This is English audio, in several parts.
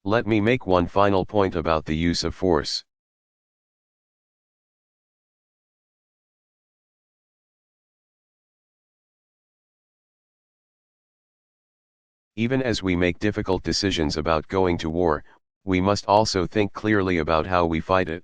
Let me make one final point about the use of force. Even as we make difficult decisions about going to war, we must also think clearly about how we fight it.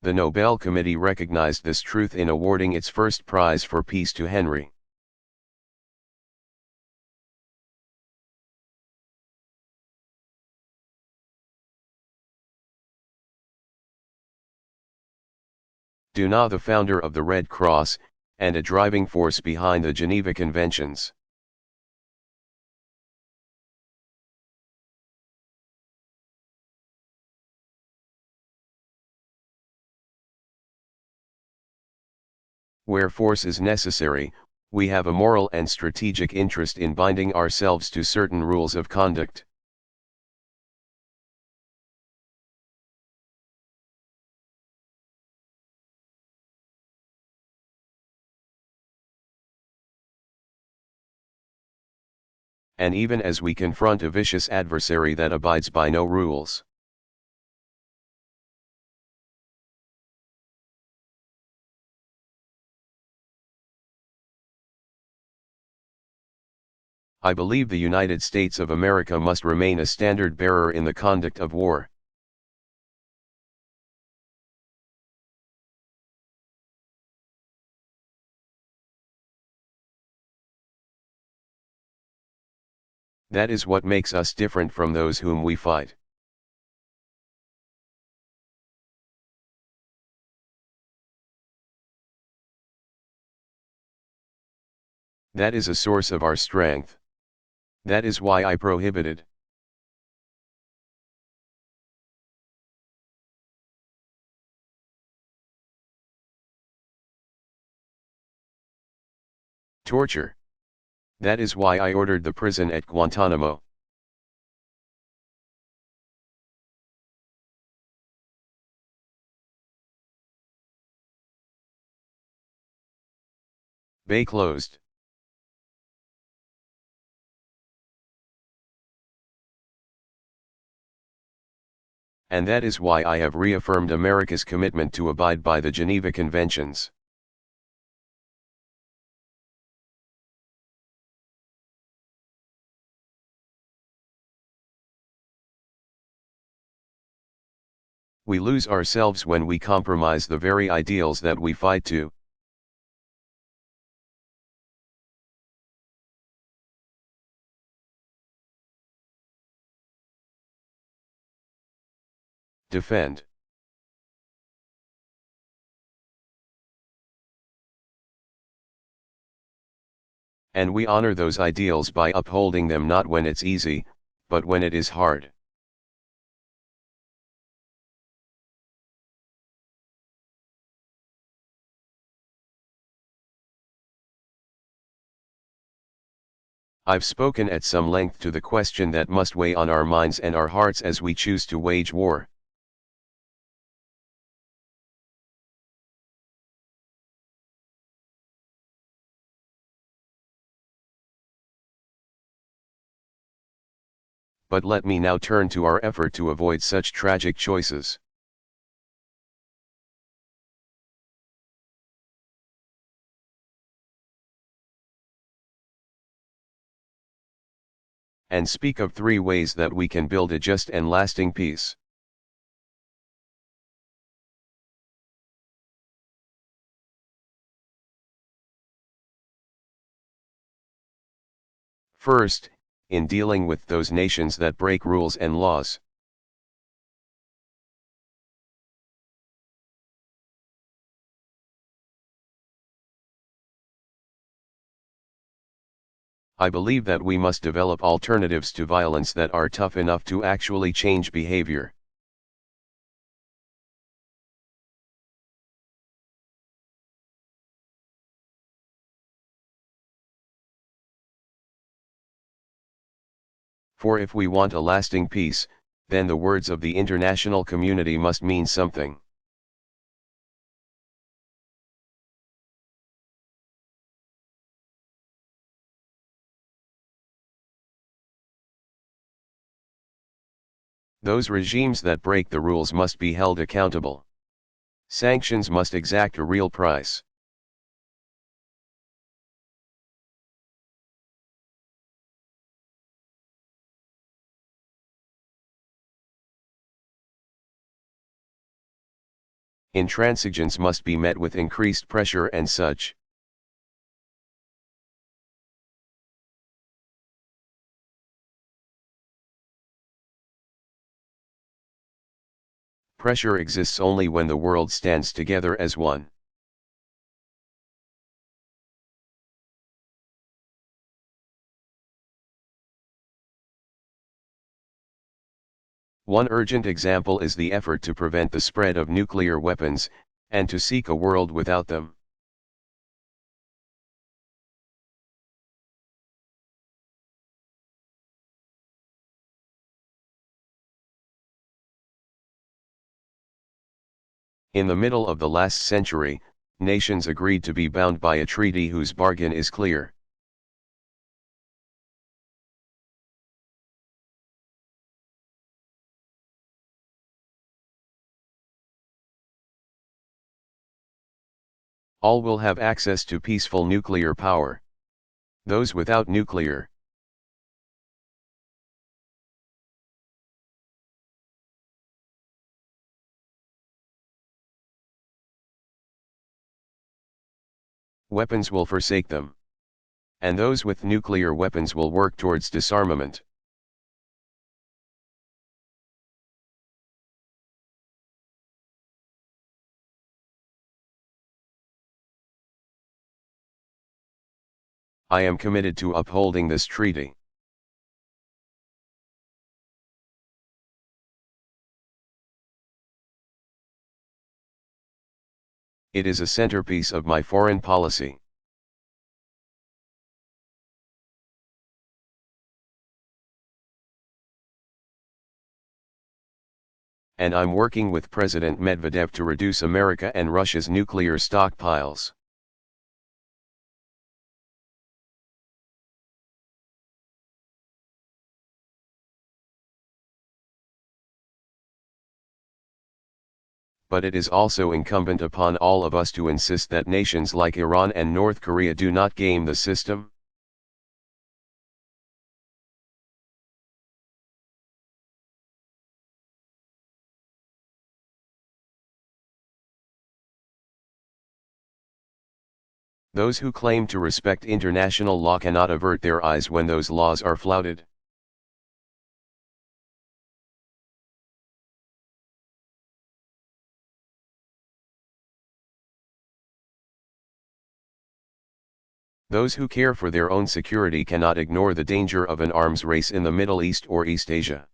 The Nobel Committee recognized this truth in awarding its first prize for peace to Henry. Dunant, the founder of the Red Cross, and a driving force behind the Geneva Conventions. Where force is necessary, we have a moral and strategic interest in binding ourselves to certain rules of conduct. And even as we confront a vicious adversary that abides by no rules. I believe the United States of America must remain a standard bearer in the conduct of war. That is what makes us different from those whom we fight. That is a source of our strength. That is why I prohibited. Torture. That is why I ordered the prison at Guantanamo. Bay closed. And that is why I have reaffirmed America's commitment to abide by the Geneva Conventions. We lose ourselves when we compromise the very ideals that we fight to. Defend. And we honor those ideals by upholding them not when it's easy, but when it is hard. I've spoken at some length to the question that must weigh on our minds and our hearts as we choose to wage war. But let me now turn to our effort to avoid such tragic choices. And speak of 3 ways that we can build a just and lasting peace. First, in dealing with those nations that break rules and laws. I believe that we must develop alternatives to violence that are tough enough to actually change behavior. For if we want a lasting peace, then the words of the international community must mean something. Those regimes that break the rules must be held accountable. Sanctions must exact a real price. Intransigence must be met with increased pressure and such. Pressure exists only when the world stands together as one. One urgent example is the effort to prevent the spread of nuclear weapons, and to seek a world without them. In the middle of the last century, nations agreed to be bound by a treaty whose bargain is clear. All will have access to peaceful nuclear power. Those without nuclear weapons will forsake them. And those with nuclear weapons will work towards disarmament. I am committed to upholding this treaty. It is a centerpiece of my foreign policy. And I'm working with President Medvedev to reduce America and Russia's nuclear stockpiles. But it is also incumbent upon all of us to insist that nations like Iran and North Korea do not game the system. Those who claim to respect international law cannot avert their eyes when those laws are flouted. Those who care for their own security cannot ignore the danger of an arms race in the Middle East or East Asia.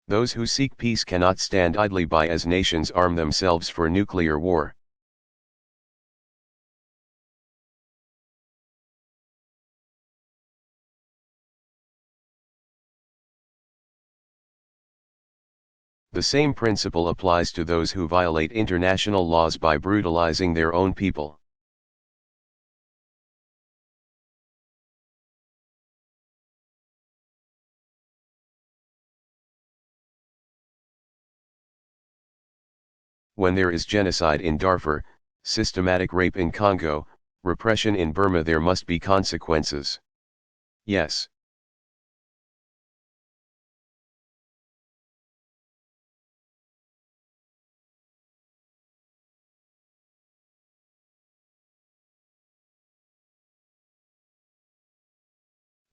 Those who seek peace cannot stand idly by as nations arm themselves for nuclear war. The same principle applies to those who violate international laws by brutalizing their own people. When there is genocide in Darfur, systematic rape in Congo, repression in Burma, there must be consequences. Yes.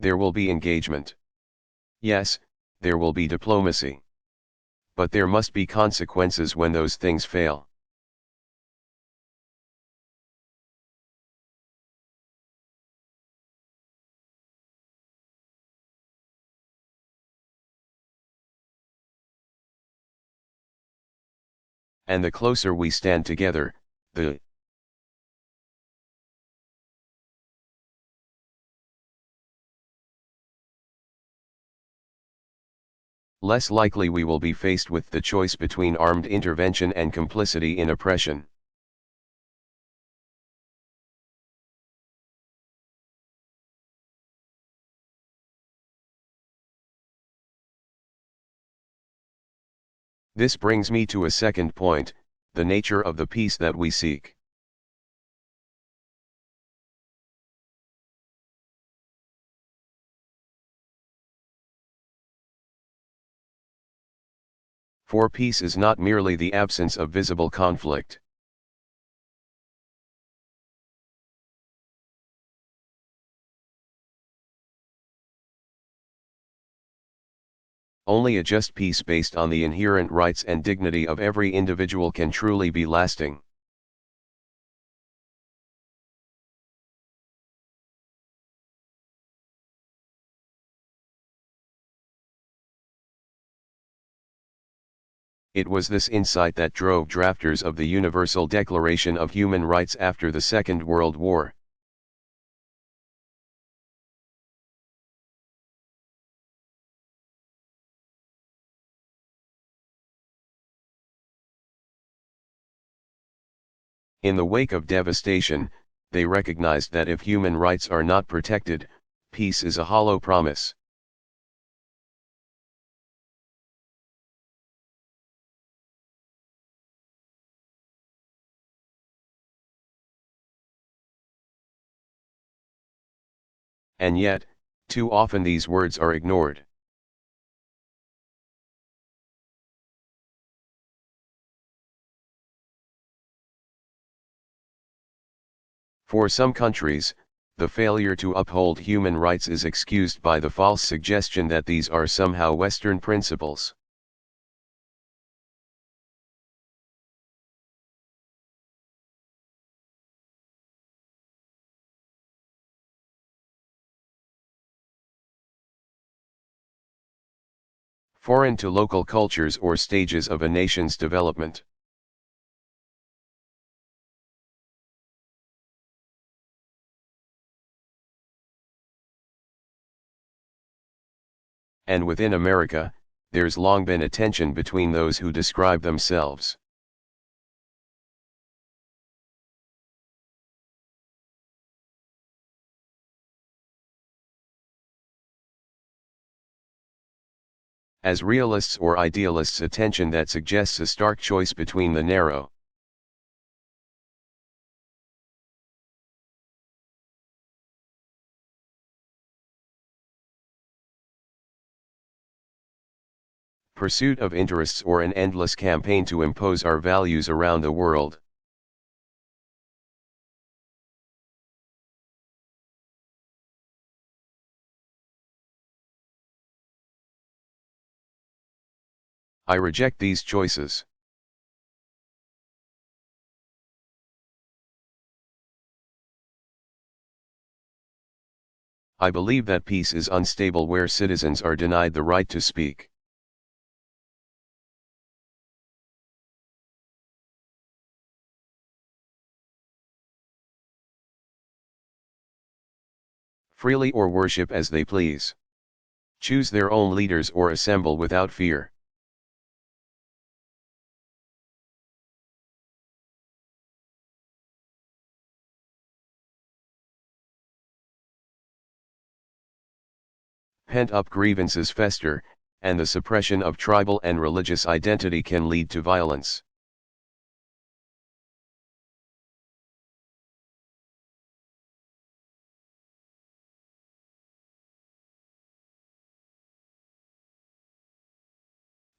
There will be engagement. Yes, there will be diplomacy. But there must be consequences when those things fail. And the closer we stand together, the less likely we will be faced with the choice between armed intervention and complicity in oppression. This brings me to a second point, the nature of the peace that we seek. For peace is not merely the absence of visible conflict. Only a just peace based on the inherent rights and dignity of every individual can truly be lasting. It was this insight that drove drafters of the Universal Declaration of Human Rights after the Second World War. In the wake of devastation, they recognized that if human rights are not protected, peace is a hollow promise. And yet, too often these words are ignored. For some countries, the failure to uphold human rights is excused by the false suggestion that these are somehow Western principles. Foreign to local cultures or stages of a nation's development. And within America, there's long been a tension between those who describe themselves as realists or idealists, a tension that suggests a stark choice between the narrow pursuit of interests or an endless campaign to impose our values around the world. I reject these choices. I believe that peace is unstable where citizens are denied the right to speak. Freely or worship as they please. Choose their own leaders or assemble without fear. Pent-up grievances fester, and the suppression of tribal and religious identity can lead to violence.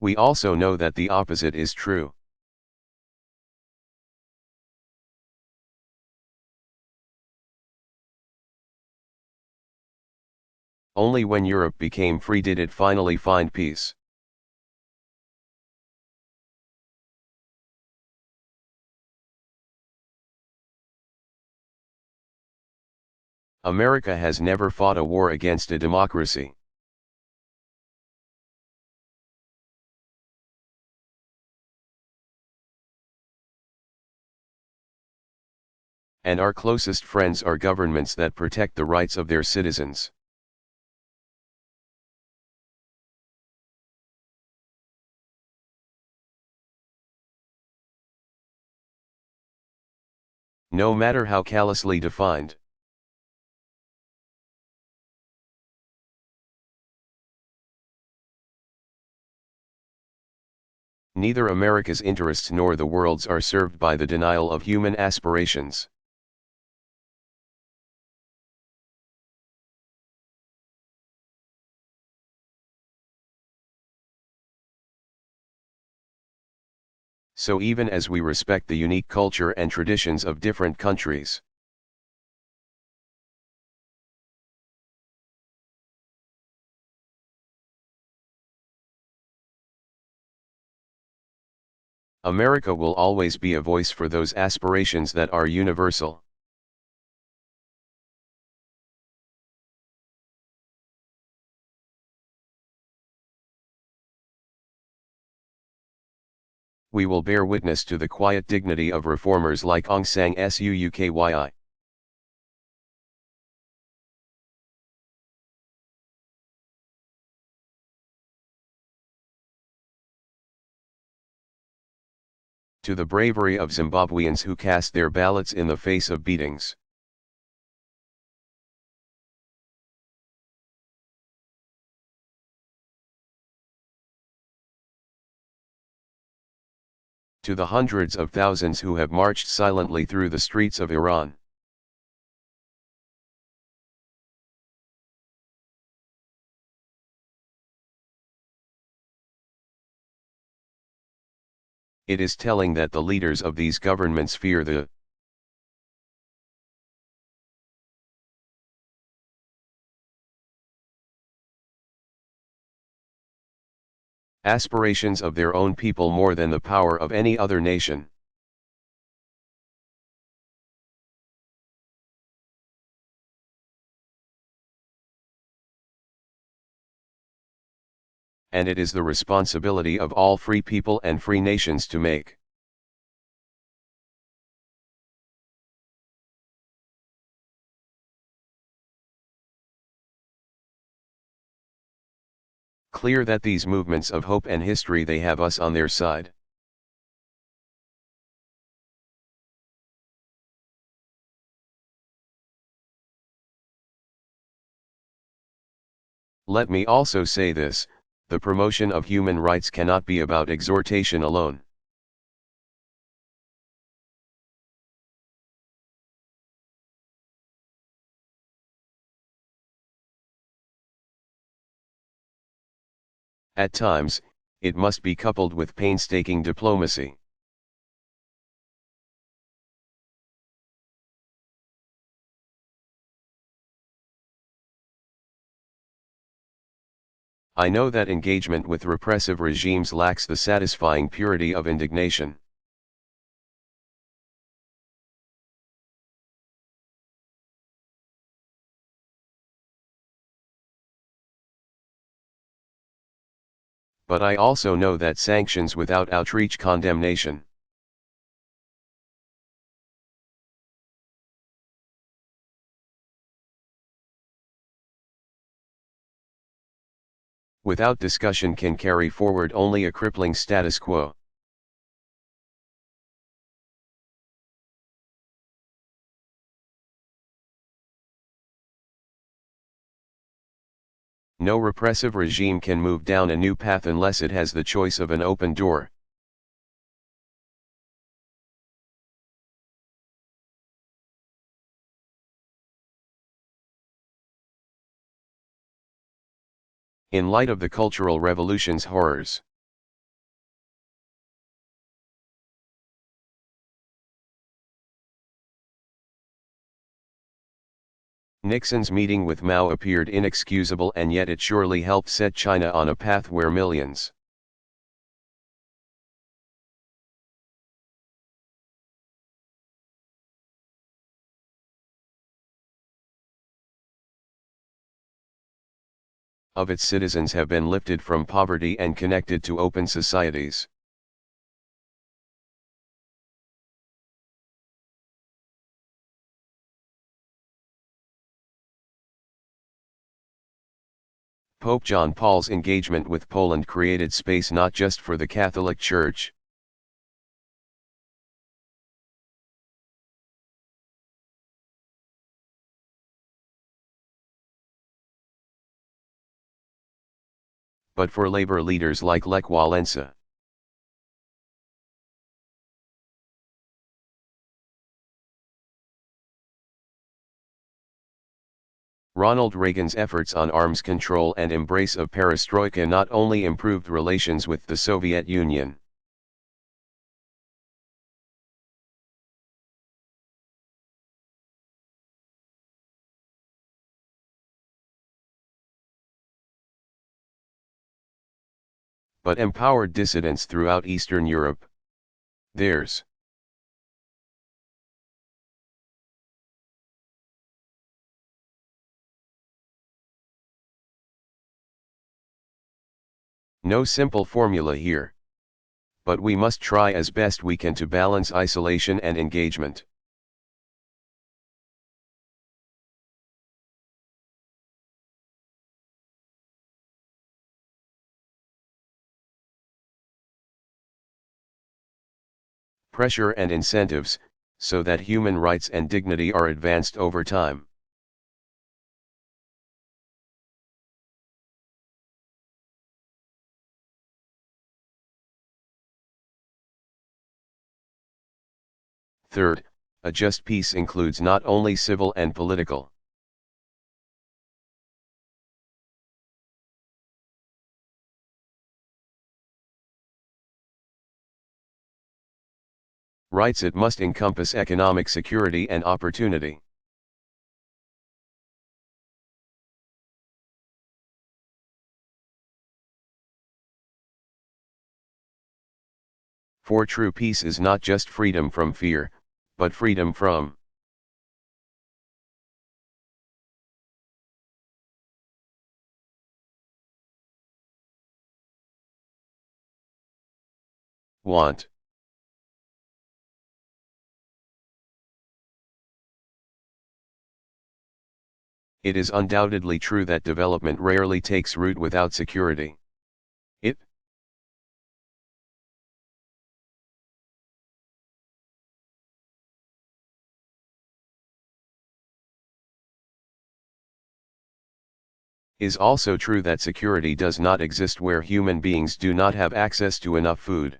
We also know that the opposite is true. Only when Europe became free did it finally find peace. America has never fought a war against a democracy. And our closest friends are governments that protect the rights of their citizens. No matter how callously defined. Neither America's interests nor the world's are served by the denial of human aspirations. So even as we respect the unique culture and traditions of different countries, America will always be a voice for those aspirations that are universal. We will bear witness to the quiet dignity of reformers like Aung San Suu Kyi. To the bravery of Zimbabweans who cast their ballots in the face of beatings. To the hundreds of thousands who have marched silently through the streets of Iran. It is telling that the leaders of these governments fear the aspirations of their own people more than the power of any other nation. And it is the responsibility of all free people and free nations to make clear that these movements of hope and history, they have us on their side. Let me also say this, the promotion of human rights cannot be about exhortation alone. At times, it must be coupled with painstaking diplomacy. I know that engagement with repressive regimes lacks the satisfying purity of indignation. But I also know that sanctions without outreach condemnation. Without discussion can carry forward only a crippling status quo. No repressive regime can move down a new path unless it has the choice of an open door. In light of the cultural revolution's horrors, Nixon's meeting with Mao appeared inexcusable, and yet it surely helped set China on a path where millions of its citizens have been lifted from poverty and connected to open societies. Pope John Paul's engagement with Poland created space not just for the Catholic Church, but for labor leaders like Lech Walesa. Ronald Reagan's efforts on arms control and embrace of perestroika not only improved relations with the Soviet Union, but empowered dissidents throughout Eastern Europe. There's no simple formula here, but we must try as best we can to balance isolation and engagement. Pressure and incentives, so that human rights and dignity are advanced over time. Third, a just peace includes not only civil and political rights, it must encompass economic security and opportunity. For true peace is not just freedom from fear, but freedom from want. It is undoubtedly true that development rarely takes root without security. It is also true that security does not exist where human beings do not have access to enough food.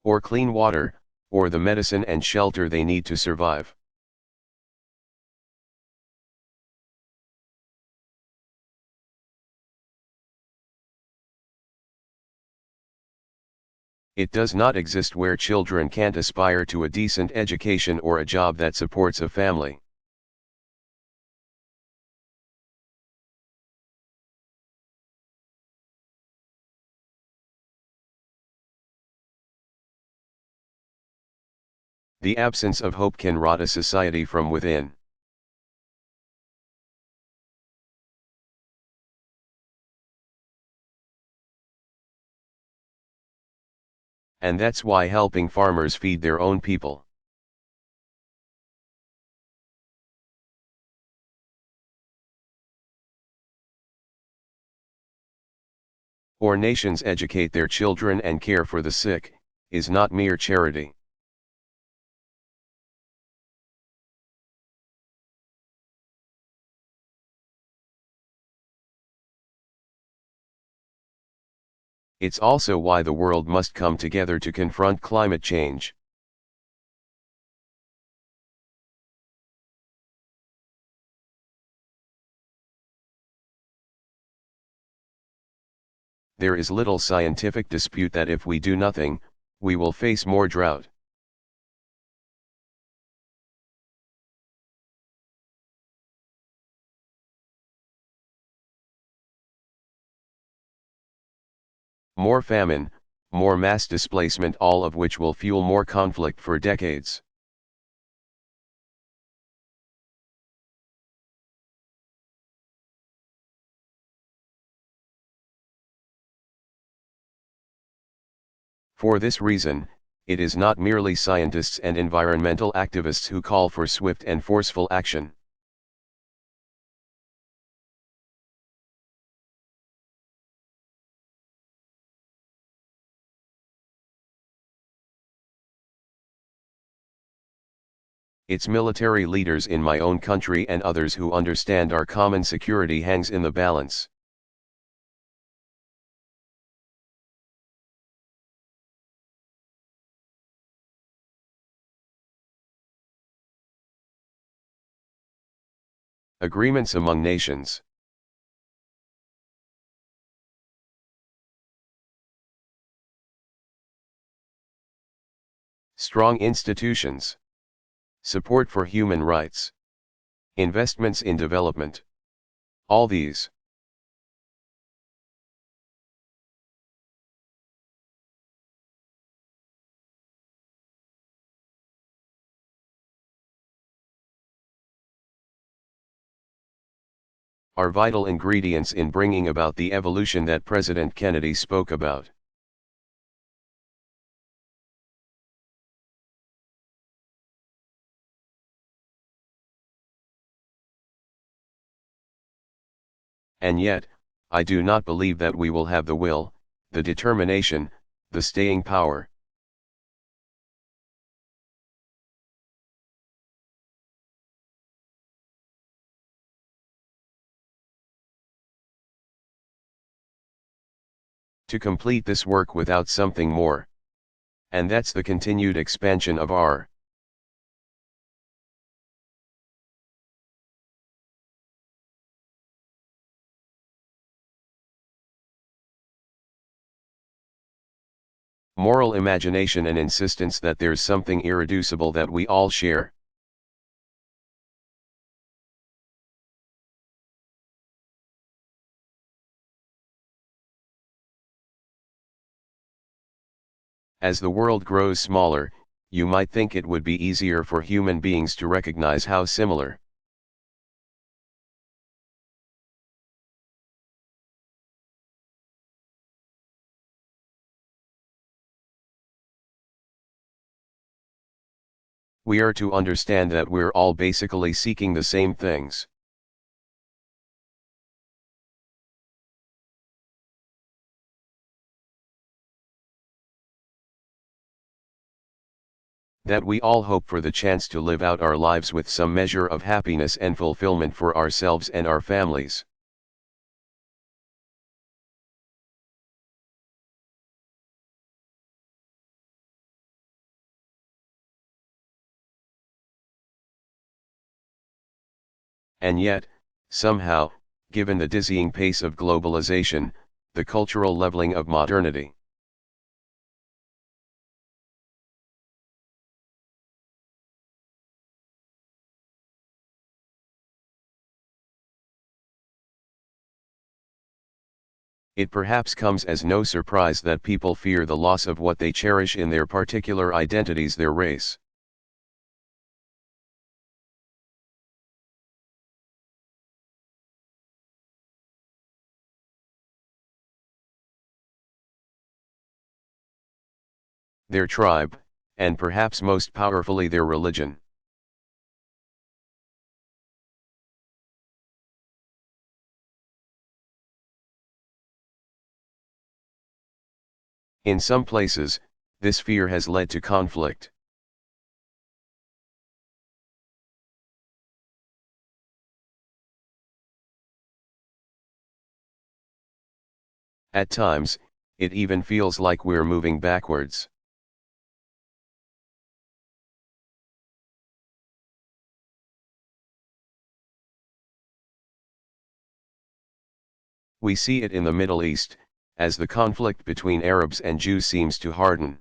Or clean water, or the medicine and shelter they need to survive. It does not exist where children can't aspire to a decent education or a job that supports a family. The absence of hope can rot a society from within. And that's why helping farmers feed their own people, or nations educate their children and care for the sick, is not mere charity. It's also why the world must come together to confront climate change. There is little scientific dispute that if we do nothing, we will face more drought. More famine, more mass displacement, all of which will fuel more conflict for decades. For this reason, it is not merely scientists and environmental activists who call for swift and forceful action. It's military leaders in my own country and others who understand our common security hangs in the balance. Agreements among nations. Strong institutions. Support for human rights. Investments in development. All these are vital ingredients in bringing about the evolution that President Kennedy spoke about. And yet, I do not believe that we will have the will, the determination, the staying power. To complete this work without something more. And that's the continued expansion of our moral imagination and insistence that there's something irreducible that we all share. As the world grows smaller, you might think it would be easier for human beings to recognize how similar we are to understand that we're all basically seeking the same things. That we all hope for the chance to live out our lives with some measure of happiness and fulfillment for ourselves and our families. And yet, somehow, given the dizzying pace of globalization, the cultural leveling of modernity, it perhaps comes as no surprise that people fear the loss of what they cherish in their particular identities, their race. Their tribe, and perhaps most powerfully their religion. In some places, this fear has led to conflict. At times, it even feels like we're moving backwards. We see it in the Middle East, as the conflict between Arabs and Jews seems to harden.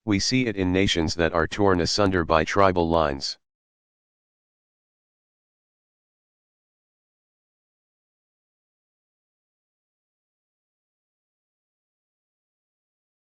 We see it in nations that are torn asunder by tribal lines.